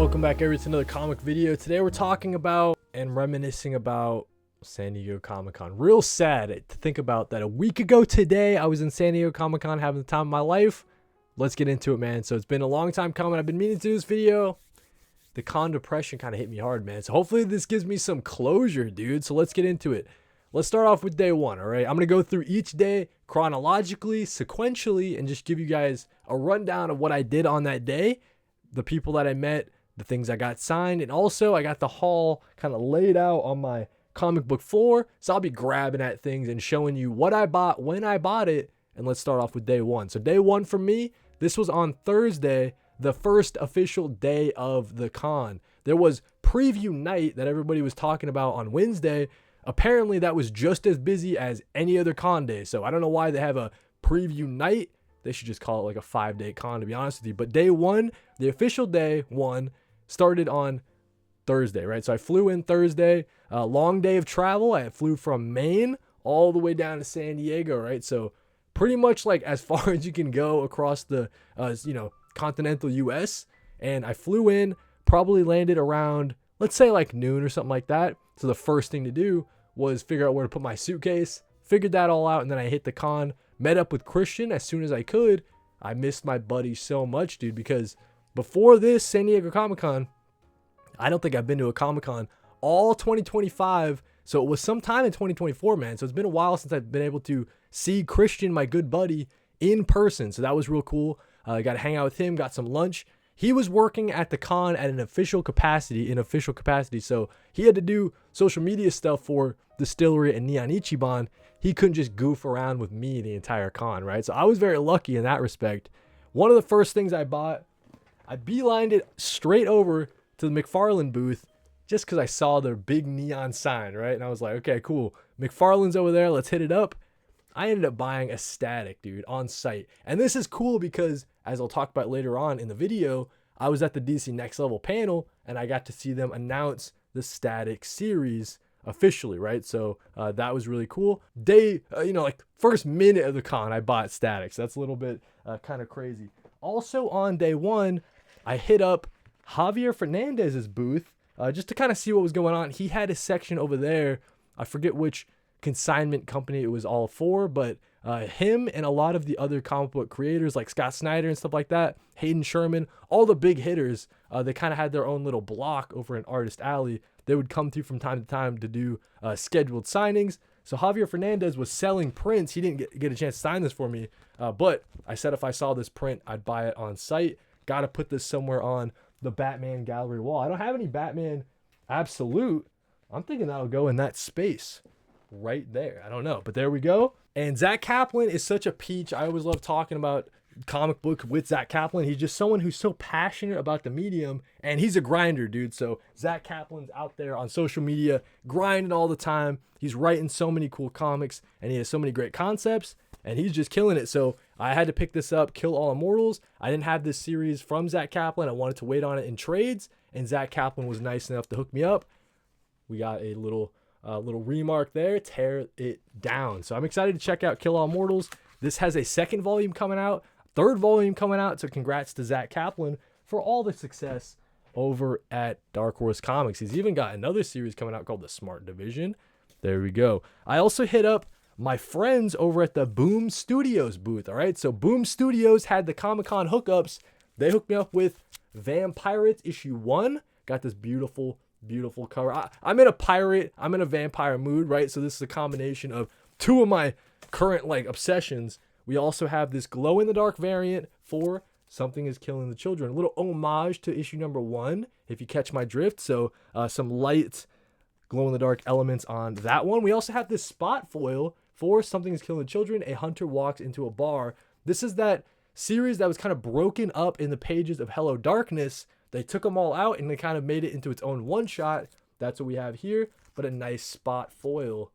Welcome back everybody to another comic video. Today we're talking about and reminiscing about San Diego Comic-Con. Real sad to think about that a week ago today I was in San Diego Comic-Con having the time of my life. Let's get into it, man. So it's been a long time coming. I've been meaning to do this video. The con depression kind of hit me hard, man. So hopefully this gives me some closure, dude. So let's get into it. Let's start off with day one, all right? I'm going to go through each day chronologically, sequentially, and just give you guys a rundown of what I did on that day, the people that I met, the things I got signed, and also I got the haul kind of laid out on my comic book floor. So I'll be grabbing at things and showing you what I bought, when I bought it, and let's start off with day one. So day one for me, this was on Thursday, the first official day of the con. There was preview night that everybody was talking about on Wednesday. Apparently that was just as busy as any other con day. So I don't know why they have a preview night. They should just call it like a 5-day con, to be honest with you. But day one, the official day one, started on Thursday, right? So I flew in Thursday, long day of travel. I flew from Maine all the way down to San Diego, right? So pretty much like as far as you can go across the, continental US. And I flew in, probably landed around, let's say like noon or something like that. So the first thing to do was figure out where to put my suitcase, figured that all out. And then I hit the con, met up with Christian as soon as I could. I missed my buddy so much, dude, because before this San Diego Comic-Con, I don't think I've been to a Comic-Con all 2025. So it was sometime in 2024, man. So it's been a while since I've been able to see Christian, my good buddy, in person. So that was real cool. I got to hang out with him, got some lunch. He was working at the con at an official capacity, So he had to do social media stuff for Distillery and Neon Ichiban. He couldn't just goof around with me the entire con, right? So I was very lucky in that respect. One of the first things I bought, I beelined it straight over to the McFarlane booth just because I saw their big neon sign, right? And I was like, okay, cool. McFarlane's over there. Let's hit it up. I ended up buying a static, dude, on site. And this is cool because, as I'll talk about later on in the video, I was at the DC Next Level panel and I got to see them announce the static series officially, right? So that was really cool. First minute of the con, I bought statics. That's a little bit kind of crazy. Also on day one, I hit up Javier Fernandez's booth just to kind of see what was going on. He had a section over there. I forget which consignment company it was all for, but him and a lot of the other comic book creators like Scott Snyder and stuff like that, Hayden Sherman, all the big hitters, they kind of had their own little block over in Artist Alley. They would come through from time to time to do scheduled signings. So Javier Fernandez was selling prints. He didn't get a chance to sign this for me, but I said if I saw this print, I'd buy it on site. Got to put this somewhere on the Batman gallery wall. I don't have any Batman Absolute. I'm thinking that'll go in that space right there. I don't know, but there we go. And Zach Kaplan is such a peach. I always love talking about comic book with Zach Kaplan. He's just someone who's so passionate about the medium, and he's a grinder, dude. So Zach Kaplan's out there on social media grinding all the time. He's writing so many cool comics, and he has so many great concepts, and he's just killing it. So I had to pick this up, Kill All Immortals. I didn't have this series from Zach Kaplan. I wanted to wait on it in trades, and Zach Kaplan was nice enough to hook me up. We got a little remark there, tear it down. So I'm excited to check out Kill All Immortals. This has a second volume coming out, third volume coming out. So congrats to Zach Kaplan for all the success over at Dark Horse Comics. He's even got another series coming out called The Smart Division. There we go. I also hit up my friends over at the Boom Studios booth. All right. So Boom Studios had the Comic-Con hookups. They hooked me up with Vampirates issue 1. Got this beautiful cover. I'm in a pirate, I'm in a vampire mood, right? So this is a combination of two of my current obsessions. We also have this glow in the dark variant for Something is Killing the Children, a little homage to issue number 1, if you catch my drift. So some light glow in the dark elements on that one. We also have this spot foil for Something is Killing the Children, A Hunter Walks into a Bar. This is that series that was kind of broken up in the pages of Hello Darkness. They took them all out and they kind of made it into its own one-shot. That's what we have here, but a nice spot foil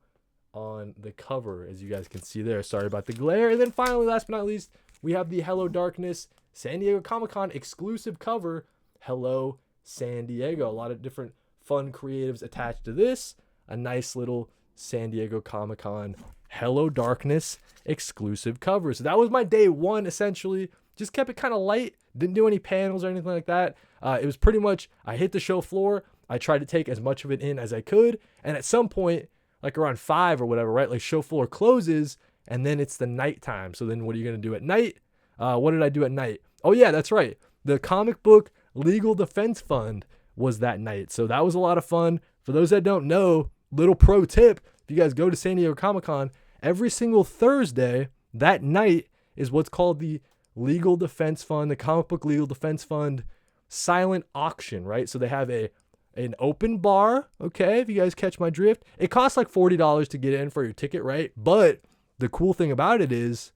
on the cover, as you guys can see there. Sorry about the glare. And then finally, last but not least, we have the Hello Darkness San Diego Comic-Con exclusive cover, Hello San Diego. A lot of different fun creatives attached to this. A nice little San Diego Comic-Con Hello Darkness exclusive cover. So that was my day one, essentially. Just kept it kind of light. Didn't do any panels or anything like that. It was pretty much, I hit the show floor. I tried to take as much of it in as I could. And at some point, like around 5 or whatever, right? Like show floor closes and then it's the nighttime. So then what are you going to do at night? What did I do at night? Oh yeah, that's right. The comic book legal defense fund was that night. So that was a lot of fun. For those that don't know, little pro tip, if you guys go to San Diego Comic-Con, every single Thursday, that night is what's called the legal defense fund, the comic book legal defense fund silent auction, right? So they have an open bar, okay, if you guys catch my drift. It costs like $40 to get in for your ticket, right? But the cool thing about it is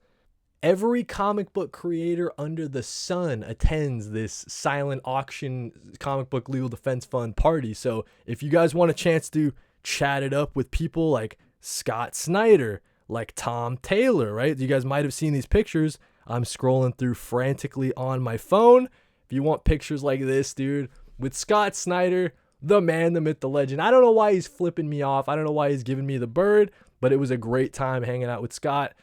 every comic book creator under the sun attends this silent auction comic book legal defense fund party. So if you guys want a chance to chat it up with people like Scott Snyder, like Tom Taylor, right? You guys might have seen these pictures. I'm scrolling through frantically on my phone. If you want pictures like this, dude, with Scott Snyder, the man, the myth, the legend. I don't know why he's flipping me off. I don't know why he's giving me the bird, but it was a great time hanging out with Scott,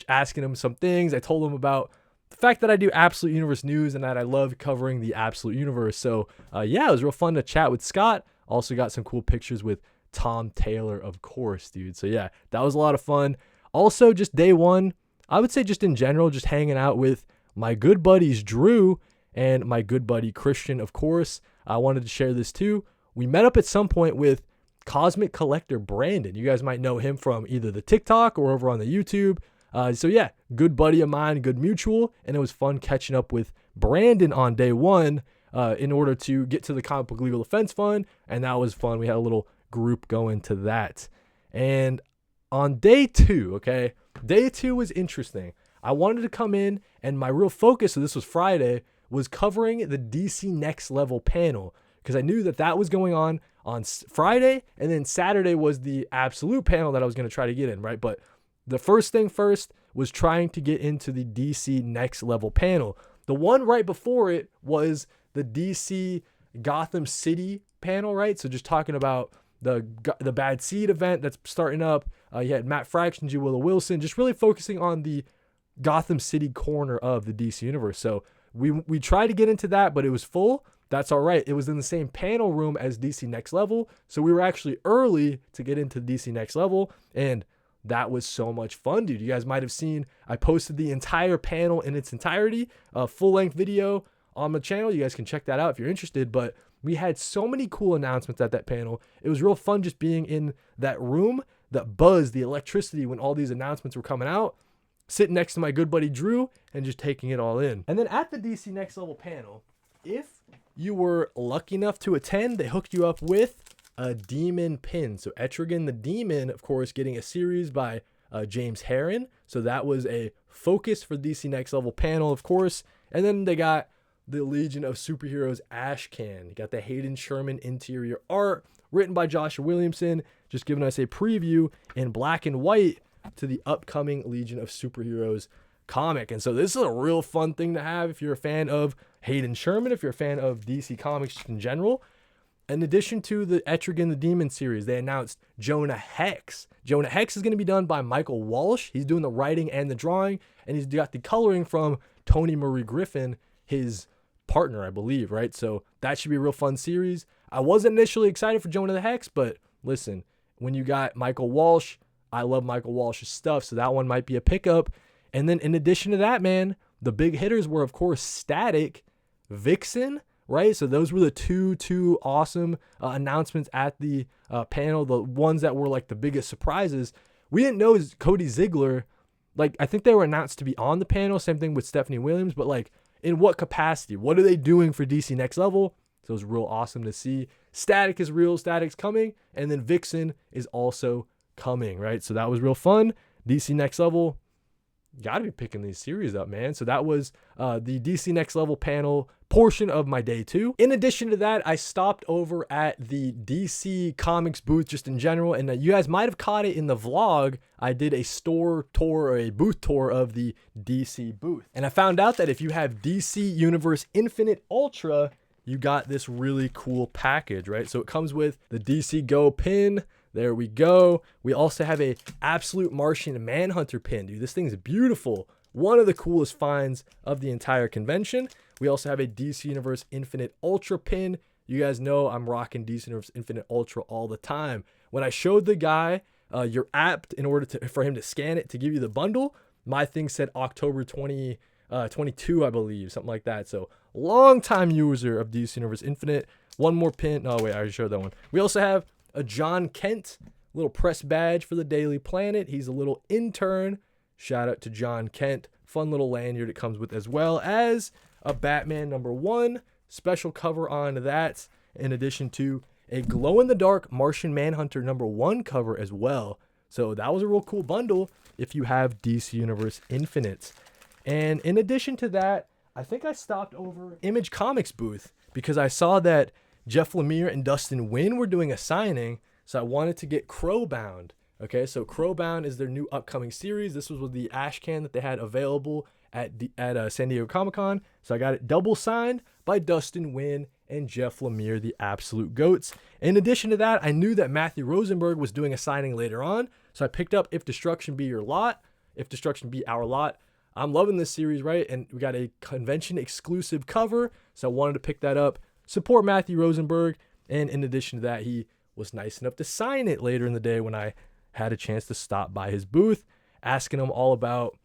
asking him some things. I told him about the fact that I do Absolute Universe news and that I love covering the Absolute Universe. So yeah, it was real fun to chat with Scott. Also got some cool pictures with Tom Taylor, of course, dude. So yeah, that was a lot of fun. Also, just day one, I would say just in general, just hanging out with my good buddies, Drew, and my good buddy, Christian, of course. I wanted to share this too. We met up at some point with Cosmic Collector Brandon. You guys might know him from either the TikTok or over on the YouTube. So yeah, good buddy of mine, good mutual. And it was fun catching up with Brandon on day one in order to get to the Comic Book Legal Defense Fund. And that was fun. We had a little group going to that. And on day two, okay, day two was interesting. I wanted to come in and my real focus, so this was Friday, was covering the DC Next Level panel because I knew that that was going on Friday, and then Saturday was the Absolute panel that I was going to try to get in, right? But the first thing first was trying to get into the DC Next Level panel. The one right before it was the DC Gotham City panel, right? So just talking about the Bad Seed event that's starting up. You had Matt Fraction, G. Willow Wilson, just really focusing on the Gotham City corner of the DC universe. So we tried to get into that, but it was full. That's all right. It was in the same panel room as DC Next Level. So we were actually early to get into DC Next Level. And that was so much fun, dude. You guys might have seen, I posted the entire panel in its entirety, a full-length video on the channel. You guys can check that out if you're interested. But we had so many cool announcements at that panel. It was real fun just being in that room, that buzz, the electricity when all these announcements were coming out, sitting next to my good buddy Drew and just taking it all in. And then at the DC Next Level panel, if you were lucky enough to attend, they hooked you up with a demon pin. So Etrigan the Demon, of course, getting a series by James Herron. So that was a focus for DC Next Level panel, of course. And then they got the Legion of Superheroes Ashcan. You got the Hayden Sherman interior art written by Joshua Williamson, just giving us a preview in black and white to the upcoming Legion of Superheroes comic. And so this is a real fun thing to have if you're a fan of Hayden Sherman, if you're a fan of DC Comics in general. In addition to the Etrigan the Demon series, they announced Jonah Hex. Jonah Hex is going to be done by Michael Walsh. He's doing the writing and the drawing, and he's got the coloring from Tony Marie Griffin, his partner, I believe, right? So that should be a real fun series. I wasn't initially excited for Jonah the Hex, but listen, when you got Michael Walsh, I love Michael Walsh's stuff, so that one might be a pickup. And then in addition to that, man, the big hitters were, of course, Static, Vixen, right? So those were the two awesome announcements at the panel, the ones that were like the biggest surprises. We didn't know Kody Ziegler, like I think they were announced to be on the panel, same thing with Stephanie Williams, but like in what capacity? What are they doing for DC Next Level? So it was real awesome to see. Static is real, Static's coming, and then Vixen is also coming, right? So that was real fun. DC Next Level, got to be picking these series up, man. So that was the DC Next Level panel portion of my day two. In addition to that, I stopped over at the DC Comics booth just in general, and you guys might have caught it in the vlog. I did a store tour or a booth tour of the DC booth, and I found out that if you have DC Universe Infinite Ultra, you got this really cool package, right? So it comes with the DC Go pin. There we go. We also have a Absolute Martian Manhunter pin, dude. This thing's beautiful. One of the coolest finds of the entire convention. We also have a DC Universe Infinite Ultra pin. You guys know I'm rocking DC Universe Infinite Ultra all the time. When I showed the guy your app in order for him to scan it to give you the bundle, my thing said October 2022, I believe, something like that. So long time user of DC Universe Infinite. One more pin. Oh wait, I already showed that one. We also have a John Kent little press badge for the Daily Planet. He's a little intern. Shout out to John Kent. Fun little lanyard it comes with, as well as a Batman #1 special cover on that, in addition to a glow-in-the-dark Martian Manhunter #1 cover as well. So that was a real cool bundle if you have DC Universe Infinite. And in addition to that, I think I stopped over Image Comics booth because I saw that Jeff Lemire and Dustin Nguyen were doing a signing, so I wanted to get Crowbound. Okay, so Crowbound is their new upcoming series. This was with the ash can that they had available at San Diego Comic-Con. So I got it double signed by Dustin Nguyen and Jeff Lemire, the absolute GOATs. In addition to that, I knew that Matthew Rosenberg was doing a signing later on, so I picked up If Destruction Be Your Lot, If Destruction Be Our Lot. I'm loving this series, right? And we got a convention exclusive cover, so I wanted to pick that up, support Matthew Rosenberg, and in addition to that, he was nice enough to sign it later in the day when I had a chance to stop by his booth, asking him all about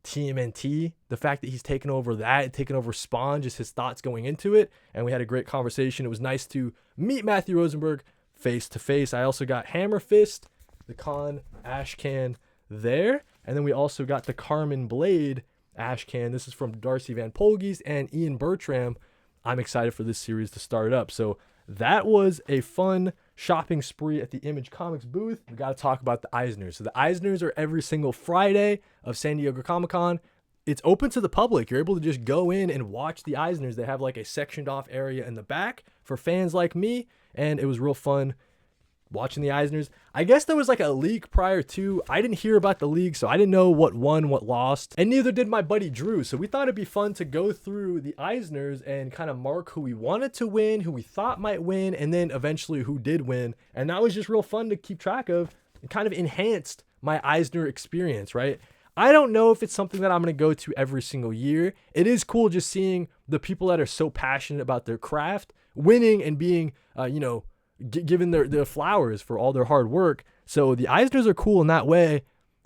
TMNT, the fact that he's taken over Spawn, just his thoughts going into it, and we had a great conversation. It was nice to meet Matthew Rosenberg face to face. I also got Hammer Fist, the Con ash can there, and then we also got the Carmen Blade ash can. This is from Darcy Van Polges and Ian Bertram. I'm excited for this series to start up. So that was a fun shopping spree at the Image Comics booth. We got to talk about the Eisners. So the Eisners are every single Friday of San Diego Comic-Con. It's open to the public. You're able to just go in and watch the Eisners. They have like a sectioned off area in the back for fans like me, and it was real fun watching the Eisners. I guess there was like a leak prior to. I didn't hear about the leak, so I didn't know what won, what lost, and neither did my buddy Drew. So we thought it'd be fun to go through the Eisners and kind of mark who we wanted to win, who we thought might win, and then eventually who did win. And that was just real fun to keep track of. It kind of enhanced my Eisner experience, right? I don't know if it's something that I'm going to go to every single year. It is cool just seeing the people that are so passionate about their craft winning and being, given their flowers for all their hard work. So the Eisners are cool in that way.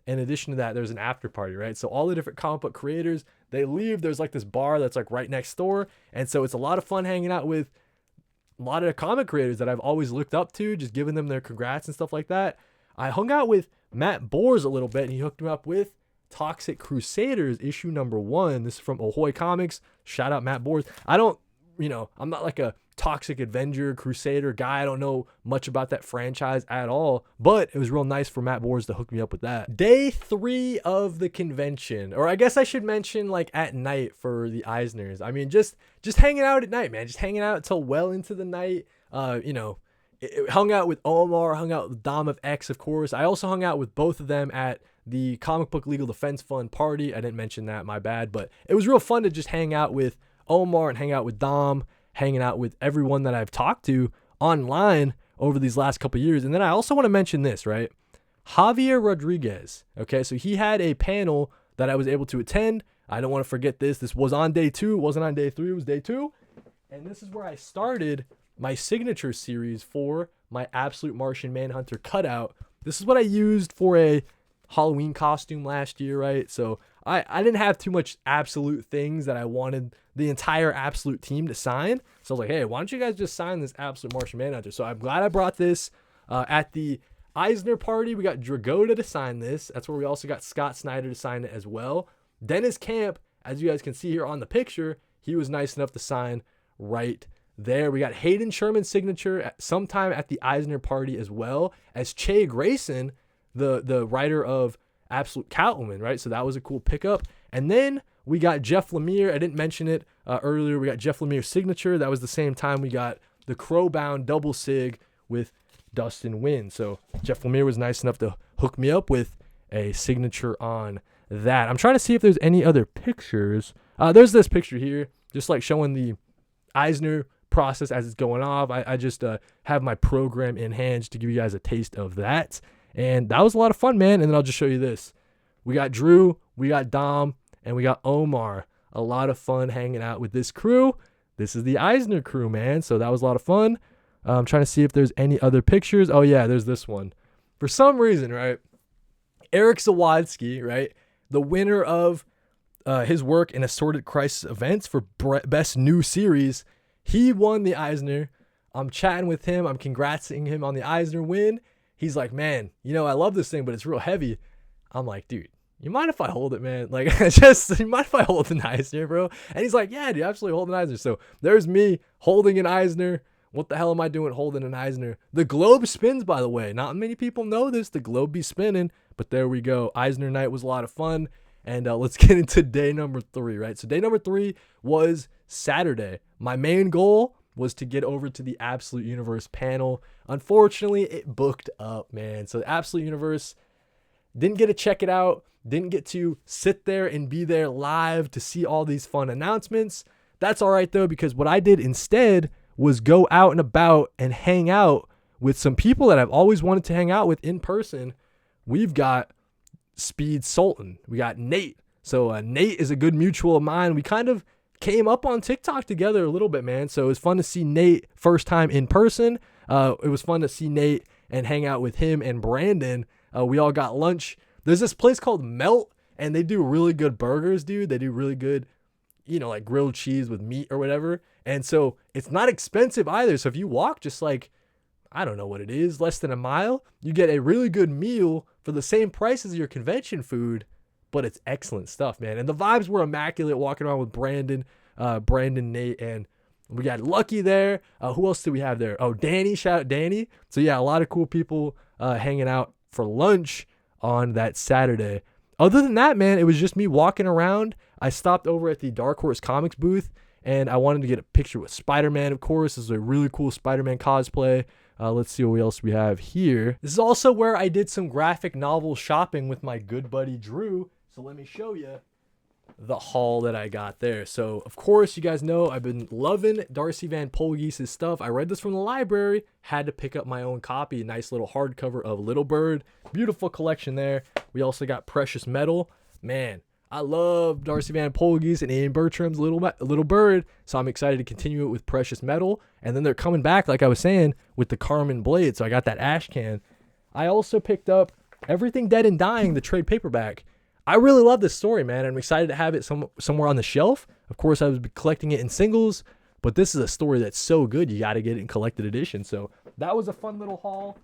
In addition to that, there's an after party, right? So all the different comic book creators, they leave. There's like this bar that's like right next door. And so it's a lot of fun hanging out with a lot of the comic creators that I've always looked up to, just giving them their congrats and stuff like that. I hung out with Matt Bors a little bit, and he hooked me up with Toxic Crusaders issue #1. This is from Ahoy Comics. Shout out Matt Bors. I'm not like a Toxic Avenger Crusader guy. I don't know much about that franchise at all, but it was real nice for Matt Bors to hook me up with that. Day 3 of the convention, or I guess I should mention like at night for the Eisners. I mean, just hanging out at night, man. Just hanging out until well into the night. Hung out with Omar, hung out with Dom of X, of course. I also hung out with both of them at the Comic Book Legal Defense Fund party. I didn't mention that, my bad, but it was real fun to just hang out with Omar and hang out with Dom, hanging out with everyone that I've talked to online over these last couple of years. And then I also want to mention this, right? Javier Rodriguez. Okay, so he had a panel that I was able to attend. I don't want to forget this. This was on day 2. It wasn't on day 3. It was day 2. And this is where I started my signature series for my Absolute Martian Manhunter cutout. This is what I used for a Halloween costume last year, right? So I didn't have too much Absolute things that I wanted the entire Absolute team to sign. So I was like, hey, why don't you guys just sign this Absolute Martian Manhunter? So I'm glad I brought this at the Eisner party. We got Dragoda to sign this. That's where we also got Scott Snyder to sign it as well. Dennis Camp, as you guys can see here on the picture, he was nice enough to sign right there. We got Hayden Sherman's signature sometime at the Eisner party as well as Che Grayson, the writer of Absolute Catwoman, right? So that was a cool pickup. And then we got Jeff Lemire. I didn't mention it earlier. We got Jeff Lemire's signature. That was the same time we got the Crowbound double sig with Dustin Nguyen. So Jeff Lemire was nice enough to hook me up with a signature on that. I'm trying to see if there's any other pictures. There's this picture here, just like showing the Eisner process as it's going off. I just have my program in hand just to give you guys a taste of that. And that was a lot of fun, man. And then I'll just show you this. We got Drew, we got Dom, and we got Omar A lot of fun hanging out with this crew. This is the Eisner crew, man. So that was a lot of fun. I'm trying to see if there's any other pictures. Oh, yeah, there's this one. For some reason, right, Eric Zawadzki, right, the winner of his work in Assorted Crisis Events for Best New Series, he won the Eisner. I'm chatting with him. I'm congrating him on the Eisner win. He's like, man, you know, I love this thing, but it's real heavy. I'm like, dude, you mind if I hold it, man? Like, you mind if I hold an Eisner, bro? And he's like, yeah, dude, absolutely hold an Eisner. So there's me holding an Eisner. What the hell am I doing holding an Eisner? The globe spins, by the way. Not many people know this. The globe be spinning, but there we go. Eisner night was a lot of fun. And let's get into day number 3, right? So day number 3 was Saturday. My main goal was to get over to the Absolute Universe panel. Unfortunately, it booked up, man. So the Absolute Universe, didn't get to check it out. Didn't get to sit there and be there live to see all these fun announcements. That's all right, though, because what I did instead was go out and about and hang out with some people that I've always wanted to hang out with in person. We've got Speed Sultan. We got Nate. So Nate is a good mutual of mine. We kind of came up on TikTok together a little bit, man. So it was fun to see Nate first time in person. It was fun to see Nate and hang out with him and Brandon. We all got lunch. There's this place called Melt, and they do really good burgers, dude. They do really good, you know, like grilled cheese with meat or whatever. And so it's not expensive either. So if you walk just like, I don't know what it is, less than a mile, you get a really good meal for the same price as your convention food, but it's excellent stuff, man. And the vibes were immaculate walking around with Brandon, Nate, and we got Lucky there. Who else did we have there? Oh, Danny, shout out Danny. So yeah, a lot of cool people hanging out for lunch on that Saturday. Other than that, man, it was just me walking around. I stopped over at the Dark Horse Comics booth, and I wanted to get a picture with Spider-Man, of course. This is a really cool Spider-Man cosplay. Let's see what else we have here. This is also where I did some graphic novel shopping with my good buddy Drew. So let me show you the haul that I got there. So, of course, you guys know I've been loving Darcy Van Polgeese's stuff. I read this from the library, had to pick up my own copy. Nice little hardcover of Little Bird. Beautiful collection there. We also got Precious Metal. Man, I love Darcy Van Polgeese and Ian Bertram's Little Bird, so I'm excited to continue it with Precious Metal. And then they're coming back, like I was saying, with the Carmen Blade, so I got that ash can. I also picked up Everything Dead and Dying, the trade paperback. I really love this story, man. I'm excited to have it somewhere on the shelf. Of course, I was collecting it in singles, but this is a story that's so good, you got to get it in collected edition. So that was a fun little haul.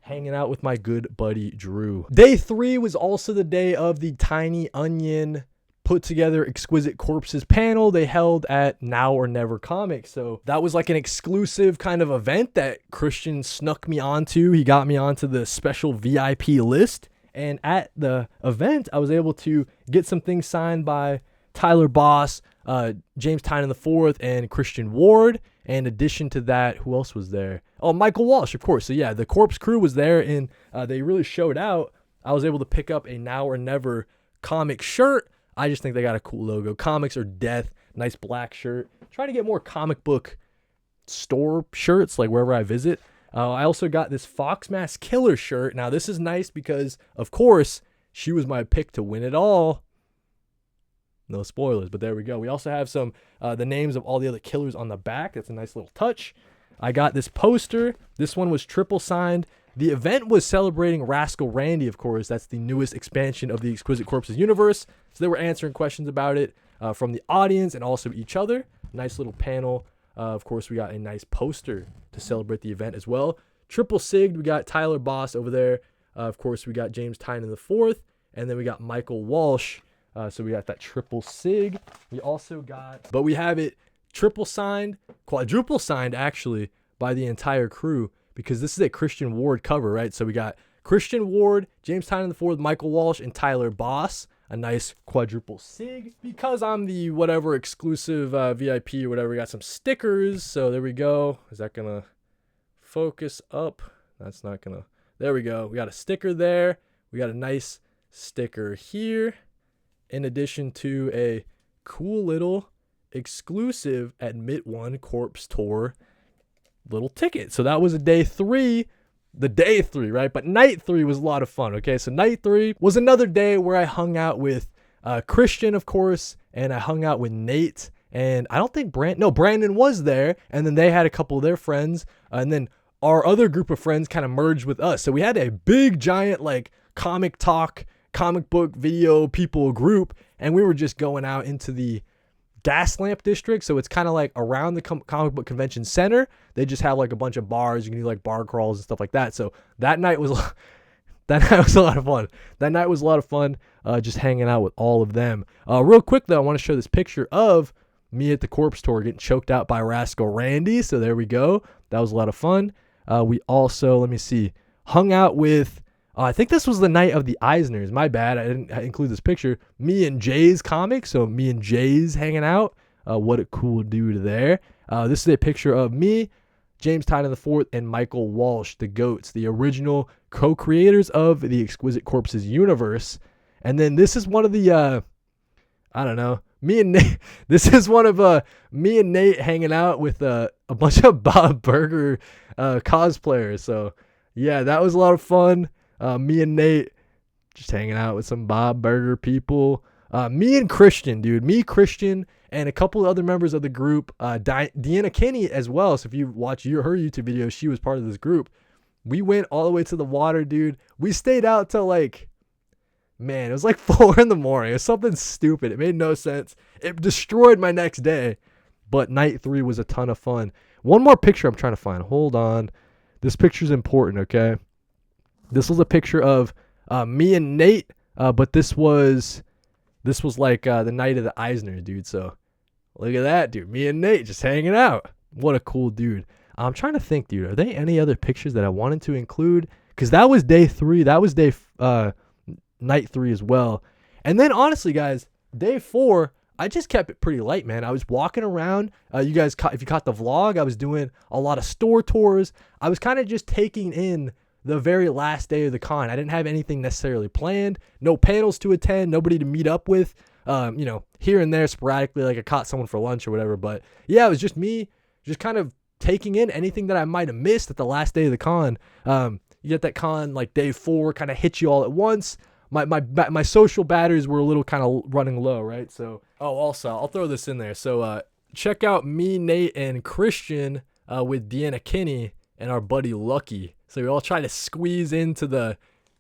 Hanging out with my good buddy Drew. Day 3 was also the day of the Tiny Onion put together Exquisite Corpses panel they held at Now or Never Comics. So that was like an exclusive kind of event that Christian snuck me onto. He got me onto the special VIP list. And at the event, I was able to get some things signed by Tyler Boss, James Tynan IV, and Christian Ward. And in addition to that, who else was there? Oh, Michael Walsh, of course. So yeah, the Corpse crew was there, and they really showed out. I was able to pick up a Now or Never comic shirt. I just think they got a cool logo. Comics or Death. Nice black shirt. Trying to get more comic book store shirts, like wherever I visit. I also got this Foxmask Killer shirt. Now, this is nice because, of course, she was my pick to win it all. No spoilers, but there we go. We also have some the names of all the other killers on the back. That's a nice little touch. I got this poster. This one was triple signed. The event was celebrating Rascal Randy, of course. That's the newest expansion of the Exquisite Corpses universe. So they were answering questions about it from the audience and also each other. Nice little panel. Of course, we got a nice poster to celebrate the event as well. Triple Sig, we got Tyler Boss over there. Of course, we got James Tynan IV. And then we got Michael Walsh. So we got that triple sig. We also got, but we have it triple signed, quadruple signed actually by the entire crew because this is a Christian Ward cover, right? So we got Christian Ward, James Tynan IV, Michael Walsh, and Tyler Boss. A nice quadruple sig. Because I'm the whatever exclusive VIP or whatever, we got some stickers. So there we go. Is that gonna focus up? That's not gonna. There we go. We got a sticker there. We got a nice sticker here. In addition to a cool little exclusive Admit One Corpse Tour little ticket. So that was a day 3, the day 3, right? But night 3 was a lot of fun, okay? So night 3 was another day where I hung out with Christian, of course, and I hung out with Nate. And I don't think Brandon was there. And then they had a couple of their friends. And then our other group of friends kind of merged with us. So we had a big, giant, like, comic talk, comic book video people group. And we were just going out into the Gaslamp district. So it's kind of like around the comic book convention center. They just have like a bunch of bars. You can do like bar crawls and stuff like that. So that night was a lot of fun. That night was a lot of fun, just hanging out with all of them. Real quick though, I want to show this picture of me at the corpse tour getting choked out by Rascal Randy. So there we go. That was a lot of fun. We also, let me see, hung out with, I think this was the night of the Eisners. My bad. I didn't include this picture. Me and Jay's comics. So me and Jay's hanging out. What a cool dude there. This is a picture of me, James Tynan IV, and Michael Walsh, the GOATs, the original co-creators of the Exquisite Corpses universe. And then this is one of the, I don't know, me and Nate. This is one of me and Nate hanging out with a bunch of Bob Burger cosplayers. So yeah, that was a lot of fun. Me and Nate just hanging out with some Bob Burger people. Me and Christian, dude. Me, Christian, and a couple of other members of the group. Deanna Kinney as well. So if you watch her YouTube video, she was part of this group. We went all the way to the water, dude. We stayed out till like, man, it was like 4 in the morning. It was something stupid. It made no sense. It destroyed my next day. But night 3 was a ton of fun. One more picture I'm trying to find. Hold on. This picture's important, okay? This was a picture of me and Nate, but this was like the night of the Eisner, dude. So look at that, dude. Me and Nate just hanging out. What a cool dude. I'm trying to think, dude. Are there any other pictures that I wanted to include? Because that was day 3. That was night 3 as well. And then honestly, guys, day 4, I just kept it pretty light, man. I was walking around. You guys, if you caught the vlog, I was doing a lot of store tours. I was kind of just taking in the very last day of the con. I didn't have anything necessarily planned. No panels to attend. Nobody to meet up with. Here and there sporadically, like I caught someone for lunch or whatever. But yeah, it was just me, just kind of taking in anything that I might have missed at the last day of the con. You get that con like day 4 kind of hit you all at once. My social batteries were a little kind of running low, right? So, also, I'll throw this in there. So, check out me, Nate, and Christian with Deanna Kinney and our buddy Lucky. So we all tried to squeeze into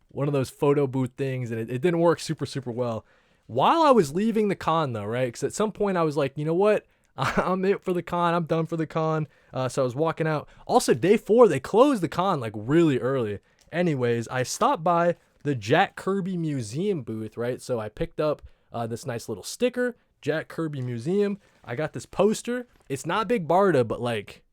one of those photo booth things, and it didn't work super, super well. While I was leaving the con, though, right? Because at some point I was like, you know what? I'm it for the con. I'm done for the con. So I was walking out. Also, day 4, they closed the con like really early. Anyways, I stopped by the Jack Kirby Museum booth, right? So I picked up this nice little sticker, Jack Kirby Museum. I got this poster. It's not Big Barda, but like,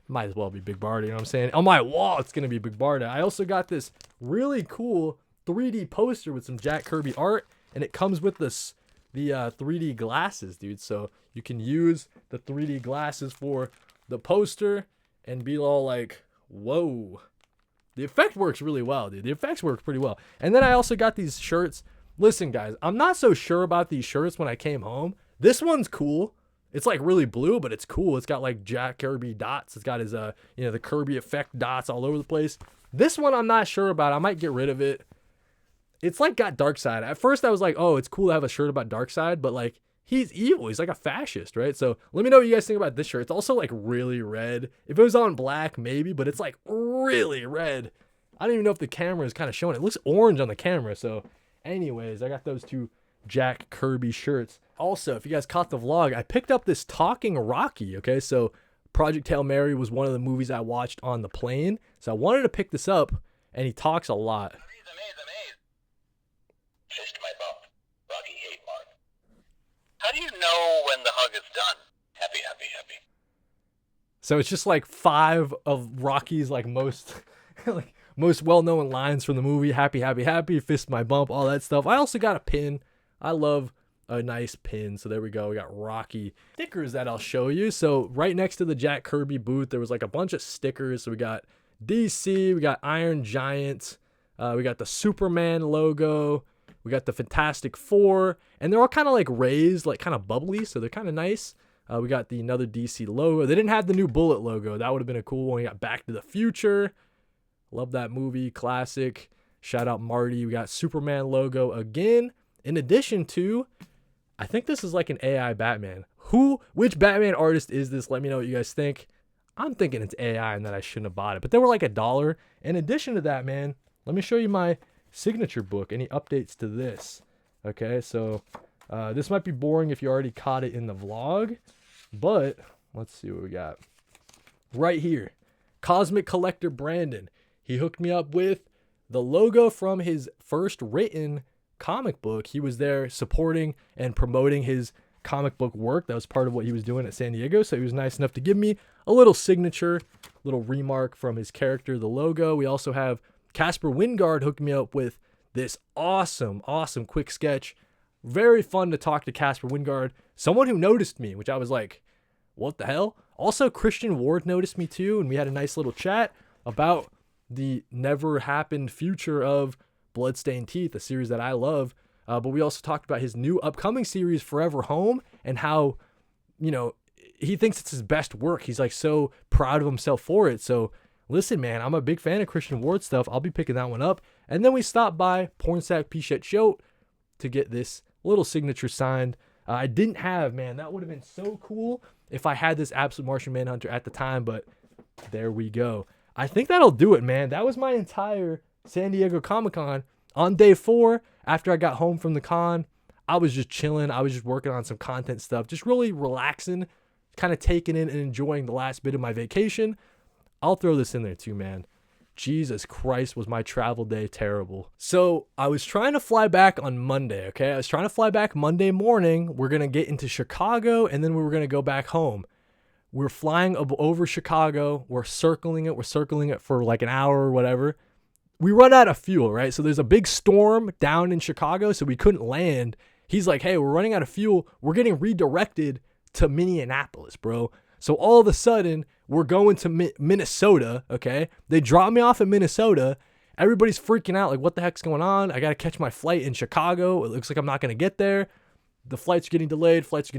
might as well be Big Barda, you know what I'm saying? On my wall, it's going to be Big Barda. I also got this really cool 3D poster with some Jack Kirby art, and it comes with the 3D glasses, dude. So you can use the 3D glasses for the poster and be all like, whoa. The effect works really well, dude. The effects work pretty well. And then I also got these shirts. Listen, guys, I'm not so sure about these shirts when I came home. This one's cool. It's like really blue, but it's cool. It's got like Jack Kirby dots. It's got his, the Kirby effect dots all over the place. This one I'm not sure about. I might get rid of it. It's like got Darkseid. At first I was like, oh, it's cool to have a shirt about Darkseid, but like he's evil. He's like a fascist, right? So let me know what you guys think about this shirt. It's also like really red. If it was on black, maybe, but it's like really red. I don't even know if the camera is kind of showing it. It looks orange on the camera. So anyways, I got those 2 Jack Kirby shirts. Also, if you guys caught the vlog, I picked up this talking Rocky, okay? So Project Hail Mary was one of the movies I watched on the plane. So I wanted to pick this up, and he talks a lot. Fist my bump. Rocky hate mark. How do you know when the hug is done? Happy, happy, happy. So it's just like 5 of Rocky's like most like most well-known lines from the movie. Happy, happy, happy, fist my bump, all that stuff. I also got a pin. I love a nice pin. So there we go. We got Rocky stickers that I'll show you. So right next to the Jack Kirby booth, there was like a bunch of stickers. So we got DC, we got Iron Giant, we got the Superman logo, we got the Fantastic Four, and they're all kind of like raised, like kind of bubbly. So they're kind of nice. We got another DC logo. They didn't have the new Bullet logo. That would have been a cool one. We got Back to the Future. Love that movie. Classic. Shout out Marty. We got Superman logo again. In addition to I think this is like an AI Batman. Which Batman artist is this? Let me know what you guys think. I'm thinking it's AI and that I shouldn't have bought it. But they were like $1. In addition to that, man, let me show you my signature book. Any updates to this? Okay, so this might be boring if you already caught it in the vlog. But let's see what we got. Right here, Cosmic Collector Brandon. He hooked me up with the logo from his first written comic book. He was there supporting and promoting his comic book work. That was part of what he was doing at San Diego. So he was nice enough to give me a little signature, little remark from his character, the logo. We also have Casper Wingard hooked me up with this awesome quick sketch. Very fun to talk to Casper Wingard, someone who noticed me, which I was like, what the hell? Also, Christian Ward noticed me too, and we had a nice little chat about the never happened future of Bloodstained Teeth, a series that I love. But we also talked about his new upcoming series, Forever Home, and how, you know, he thinks it's his best work. He's like so proud of himself for it. So listen, man, I'm a big fan of Christian Ward stuff. I'll be picking that one up. And then we stopped by Pornsack Pichette Show to get this little signature signed. I didn't have, man, that would have been so cool if I had this Absolute Martian Manhunter at the time, but there we go. I think that'll do it, man. That was my entire San Diego Comic-Con. On day 4, after I got home from the con, I was just chilling. I was just working on some content stuff, just really relaxing, kind of taking in and enjoying the last bit of my vacation. I'll throw this in there too, man. Jesus Christ, was my travel day terrible. So I was trying to fly back on Monday, okay? I was trying to fly back Monday morning. We're going to get into Chicago, and then we were going to go back home. We're flying over Chicago. We're circling it for like an hour or whatever. We run out of fuel, right? So there's a big storm down in Chicago, so we couldn't land. He's like, hey, we're running out of fuel. We're getting redirected to Minneapolis, bro. So all of a sudden, we're going to Minnesota, okay? They drop me off in Minnesota. Everybody's freaking out, like, what the heck's going on? I got to catch my flight in Chicago. It looks like I'm not going to get there. The flights are getting delayed. Flights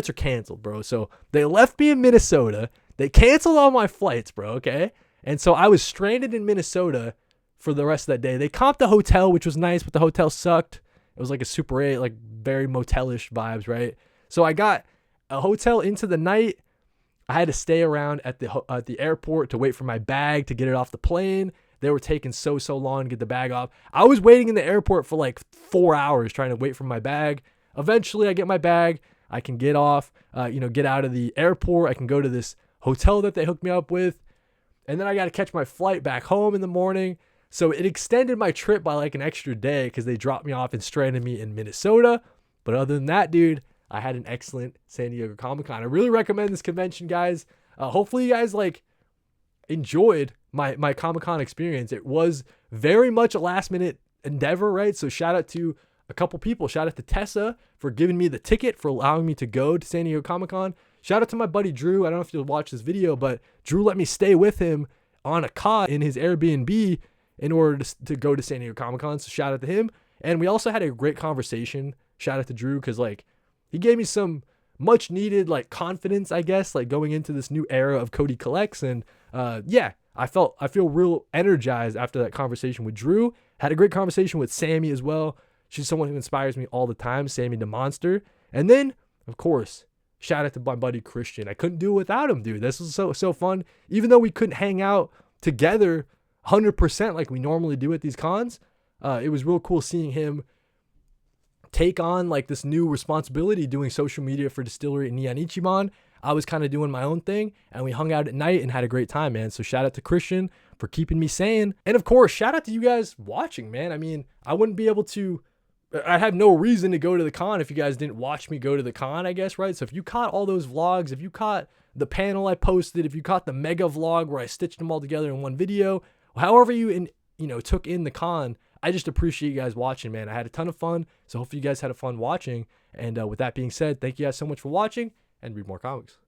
are canceled, bro. So they left me in Minnesota. They canceled all my flights, bro, okay? And so I was stranded in Minnesota for the rest of that day. They comped a hotel, which was nice, but the hotel sucked. It was like a Super 8, like very motelish vibes, right? So I got a hotel into the night. I had to stay around at the airport to wait for my bag to get it off the plane. They were taking so long to get the bag off. I was waiting in the airport for like 4 hours trying to wait for my bag. Eventually, I get my bag. I can get off, get out of the airport. I can go to this hotel that they hooked me up with. And then I got to catch my flight back home in the morning. So it extended my trip by like an extra day because they dropped me off and stranded me in Minnesota. But other than that, dude, I had an excellent San Diego Comic-Con. I really recommend this convention, guys. Hopefully you guys like enjoyed my Comic-Con experience. It was very much a last minute endeavor, right? So shout out to a couple people. Shout out to Tessa for giving me the ticket, for allowing me to go to San Diego Comic-Con. Shout out to my buddy Drew. I don't know if you'll watch this video, but Drew let me stay with him on a cot in his Airbnb in order to go to San Diego Comic-Con. So shout out to him. And we also had a great conversation. Shout out to Drew because like he gave me some much needed like confidence, I guess, like going into this new era of Kody Collects. And I feel real energized after that conversation with Drew. Had a great conversation with Sammy as well. She's someone who inspires me all the time, Sammy the Monster. And then, of course, shout out to my buddy Christian. I couldn't do it without him, dude. This was so fun. Even though we couldn't hang out together 100% like we normally do at these cons, it was real cool seeing him take on like this new responsibility doing social media for Distillery and Neon Ichiban. I was kind of doing my own thing, and we hung out at night and had a great time, man. So shout out to Christian for keeping me sane. And of course, shout out to you guys watching, man. I mean, I wouldn't be able to, I have no reason to go to the con if you guys didn't watch me go to the con, I guess, right? So if you caught all those vlogs, if you caught the panel I posted, if you caught the mega vlog where I stitched them all together in one video, however you took in the con, I just appreciate you guys watching, man. I had a ton of fun, so hopefully you guys had a fun watching. And with that being said, thank you guys so much for watching, and read more comics.